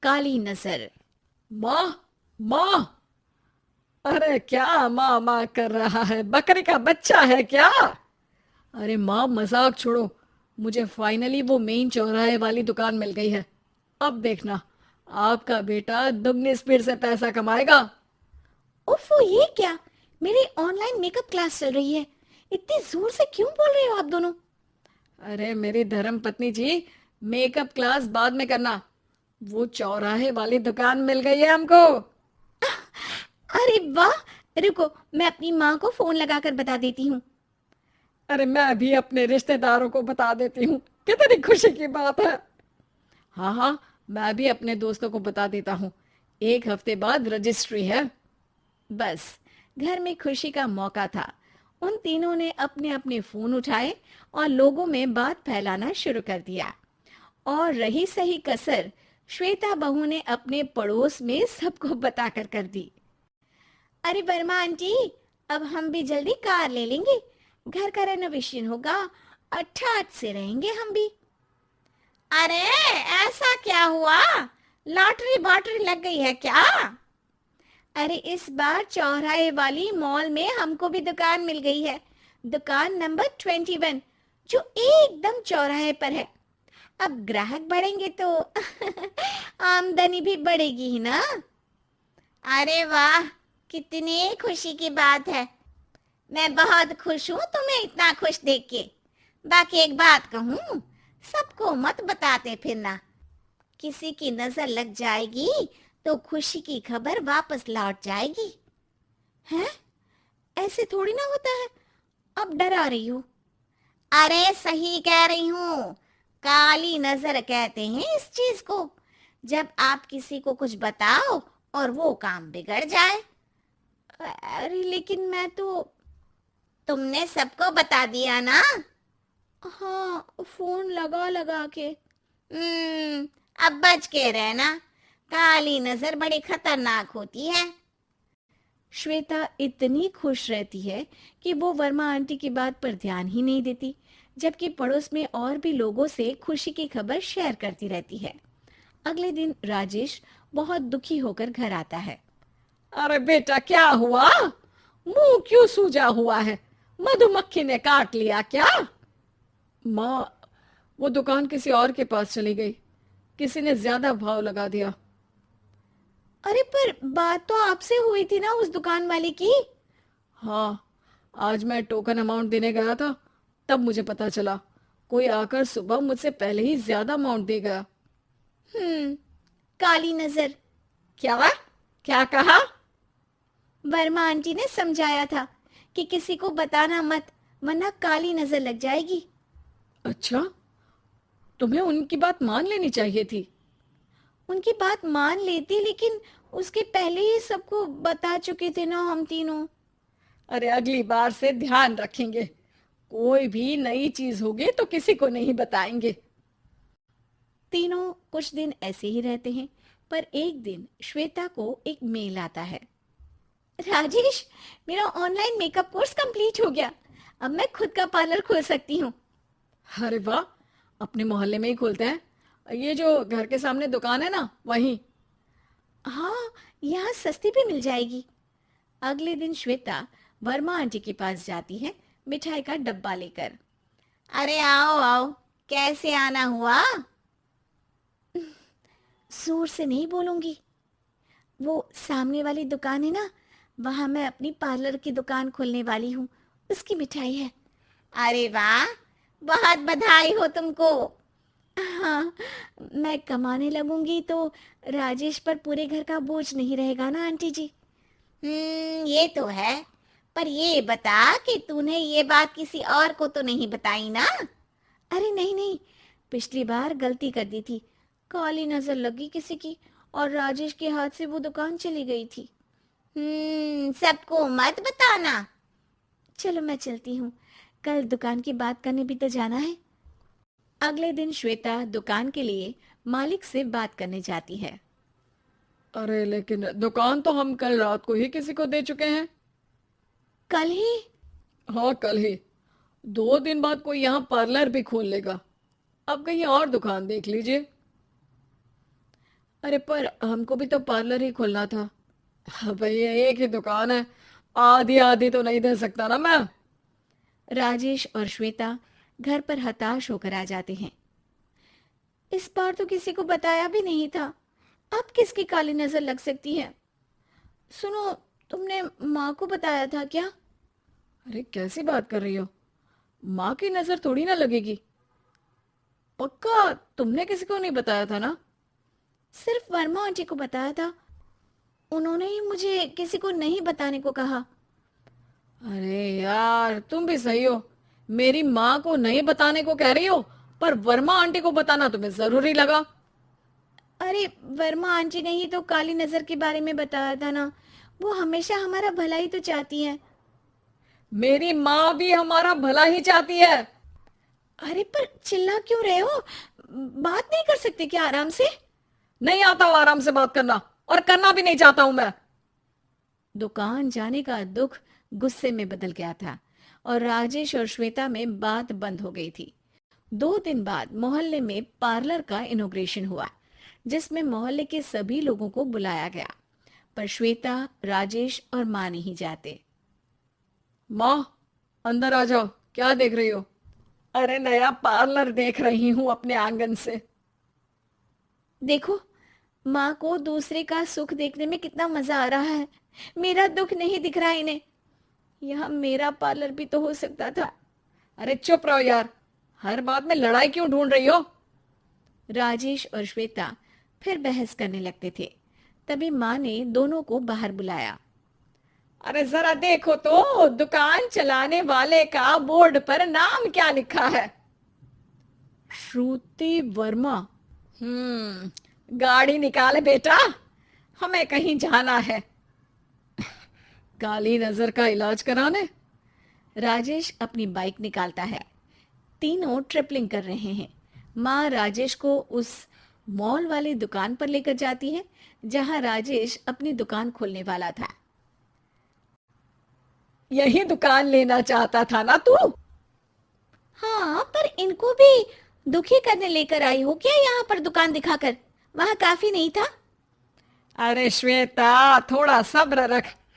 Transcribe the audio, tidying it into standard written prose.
काली नजर। माँ, माँ। अरे क्या माँ माँ कर रहा है? बकरी का बच्चा है क्या? अरे माँ, मजाक छोड़ो। मुझे फाइनली वो मेन चौराहे वाली दुकान मिल गई है। अब देखना, आपका बेटा दुगनी स्पीड से पैसा कमाएगा। ओफो, ये क्या? मेरी ऑनलाइन मेकअप क्लास चल रही है। इतनी जोर से क्यों बोल रहे हो आप दोनों? अरे मेरी धर्म पत्नी जी, मेकअप क्लास बाद में करना। वो चौराहे वाली दुकान मिल गई है हमको। अरे वाह! रुको, मैं अपनी माँ को फोन लगाकर बता देती हूँ। अरे मैं भी अपने रिश्तेदारों को बता देती हूँ। कितनी खुशी की बात है। हाँ हाँ, मैं भी अपने दोस्तों को बता देता हूँ। 1 हफ्ते बाद रजिस्ट्री है। बस, घर में खुशी का मौका था। उन तीनों ने अपने अपने फोन उठाए और लोगों में बात फैलाना शुरू कर दिया। और रही सही कसर श्वेता बहू ने अपने पड़ोस में सबको बताकर कर दी। अरे वर्मा आंटी, अब हम भी जल्दी कार ले लेंगे। घर का रेनोवेशन होगा और ठाट से रहेंगे हम भी। अरे, ऐसा क्या हुआ? लॉटरी बॉटरी लग गई है क्या? अरे, इस बार चौराहे वाली मॉल में हमको भी दुकान मिल गई है। दुकान नंबर 21, जो एकदम चौराहे पर है। अब ग्राहक बढ़ेंगे तो आमदनी भी बढ़ेगी ही ना। अरे वाह, कितनी खुशी की बात है। मैं बहुत खुश हूँ तुम्हें इतना खुश देख के। बाकी एक बात कहूँ, सबको मत बताते फिरना। किसी की नजर लग जाएगी तो खुशी की खबर वापस लौट जाएगी। हैं? ऐसे थोड़ी ना होता है। अब डरा रही हो? अरे सही कह रही हूँ। काली नजर कहते हैं इस चीज को, जब आप किसी को कुछ बताओ और वो काम बिगड़ जाए। अरे लेकिन मैं तो। तुमने सबको बता दिया ना? हाँ, फोन लगा लगा के। अब बच के रहना। काली नजर बड़ी खतरनाक होती है। श्वेता इतनी खुश रहती है कि वो वर्मा आंटी की बात पर ध्यान ही नहीं देती, जबकि पड़ोस में और भी लोगों से खुशी की खबर शेयर करती रहती है। अगले दिन राजेश बहुत दुखी होकर घर आता है। अरे बेटा, क्या हुआ? मुंह क्यों सूजा हुआ है? मधुमक्खी ने काट लिया क्या? माँ, वो दुकान किसी और के पास चली गई। किसी ने ज्यादा भाव लगा दिया। अरे पर बात तो आपसे हुई थी ना उस दुकान वाले की। हाँ, आज मैं टोकन अमाउंट देने गया था, तब मुझे पता चला। कोई आकर सुबह मुझसे पहले ही ज्यादा अमाउंट दे गया। हम्म, काली नजर। क्या? क्या कहा? वर्मा आंटी ने समझाया था कि किसी को बताना मत, वरना काली नजर लग जाएगी। अच्छा, तुम्हें उनकी बात मान लेनी चाहिए थी। उनकी बात मान लेती, लेकिन उसके पहले ही सबको बता चुके थे ना हम तीनों। अरे अगली बार से ध्यान रखेंगे। कोई भी नई चीज होगी तो किसी को नहीं बताएंगे। तीनों कुछ दिन ऐसे ही रहते हैं, पर एक दिन श्वेता को एक मेल आता है। राजेश, मेरा ऑनलाइन मेकअप कोर्स कंप्लीट हो गया। अब मैं खुद का पार्लर खोल सकती हूँ। अरे वाह, अपने मोहल्ले में ही खोलते हैं। ये जो घर के सामने दुकान है ना, वहीं। हाँ, यहाँ सस्ती भी मिल जाएगी। अगले दिन श्वेता वर्मा आंटी के पास जाती है, मिठाई का डब्बा लेकर। अरे आओ आओ, कैसे आना हुआ? जोर से नहीं बोलूंगी। वो सामने वाली दुकान है ना, वहां मैं अपनी पार्लर की दुकान खोलने वाली हूँ। उसकी मिठाई है। अरे वाह, बहुत बधाई हो तुमको। हाँ, मैं कमाने लगूंगी तो राजेश पर पूरे घर का बोझ नहीं रहेगा ना आंटी जी। ये तो है। पर ये बता कि तूने ये बात किसी और को तो नहीं बताई ना? अरे नहीं नहीं, पिछली बार गलती कर दी थी। काली नजर लगी किसी की और राजेश के हाथ से वो दुकान चली गई थी। सबको मत बताना। चलो मैं चलती हूँ, कल दुकान की बात करने भी तो जाना है। अगले दिन श्वेता दुकान के लिए मालिक से बात करने जाती है। अरे लेकिन दुकान तो हम कल रात को ही किसी को दे चुके हैं। कल ही? हाँ, कल ही। 2 दिन बाद कोई यहाँ पार्लर भी खोल लेगा। अब कहीं और दुकान देख लीजिए। अरे पर हमको भी तो पार्लर ही खोलना था। हाँ भैया, एक ही दुकान है, आधी आधी तो नहीं दे सकता ना मैं। राजेश और श्वेता घर पर हताश होकर आ जाते हैं। इस बार तो किसी को बताया भी नहीं था, अब किसकी काली नजर लग सकती है। सुनो, तुमने माँ को बताया था क्या? अरे कैसी बात कर रही हो, माँ की नजर थोड़ी ना लगेगी। पक्का तुमने किसी को नहीं बताया था ना? सिर्फ वर्मा आंटी को बताया था, उन्होंने ही मुझे किसी को नहीं बताने को कहा। अरे यार तुम भी सही हो, मेरी माँ को नहीं बताने को कह रही हो, पर वर्मा आंटी को बताना तुम्हें जरूरी लगा। अरे, वर्मा आंटी ने ही तो काली नजर के बारे में बताया था ना, वो हमेशा हमारा भला ही तो चाहती है। मेरी माँ भी हमारा भला ही चाहती है। अरे पर चिल्ला क्यों रहे हो? बात नहीं कर सकते क्या आराम से? नहीं आता हूँ आराम से बात करना, और करना भी नहीं चाहता हूं मैं। दुकान जाने का दुख गुस्से में बदल गया था और राजेश और श्वेता में बात बंद हो गई थी। 2 दिन बाद मोहल्ले में पार्लर का इनॉग्रेशन हुआ, जिसमें मोहल्ले के सभी लोगों को बुलाया गया, पर श्वेता, राजेश और माँ नहीं जाते। माँ, अंदर आ जाओ, क्या देख रही हो? अरे नया पार्लर देख रही हूँ अपने आंगन से। देखो, माँ को दूसरे का सुख देखने में कितना मजा आ रहा है, मेरा दुख नहीं दिख रहा इन्हें। यहाँ मेरा पार्लर भी तो हो सकता था। अरे चुप रहो यार, हर बात में लड़ाई क्यों ढूंढ रही हो? राजेश और श्वेता फिर बहस करने लगते थे। तभी माँ ने दोनों को बाहर बुलाया। अरे जरा देखो तो, दुकान चलाने वाले का बोर्ड पर नाम क्या लिखा है? श्रुति वर्मा। गाड़ी निकाले बेटा, हमें कहीं जाना है। काली नजर का इलाज कराने। राजेश अपनी बाइक निकालता है। तीनों ट्रिपलिंग कर रहे हैं। माँ राजेश को उस मॉल वाली दुकान पर लेकर जाती है जहां राजेश अपनी दुकान खोलने वाला था। यही दुकान लेना चाहता था ना तू? हाँ, पर इनको भी दुखी करने लेकर आई हो क्या यहाँ पर दुकान दिखाकर? वहां काफी नहीं था? अरे श्वेता, थोड़ा सब्र रख,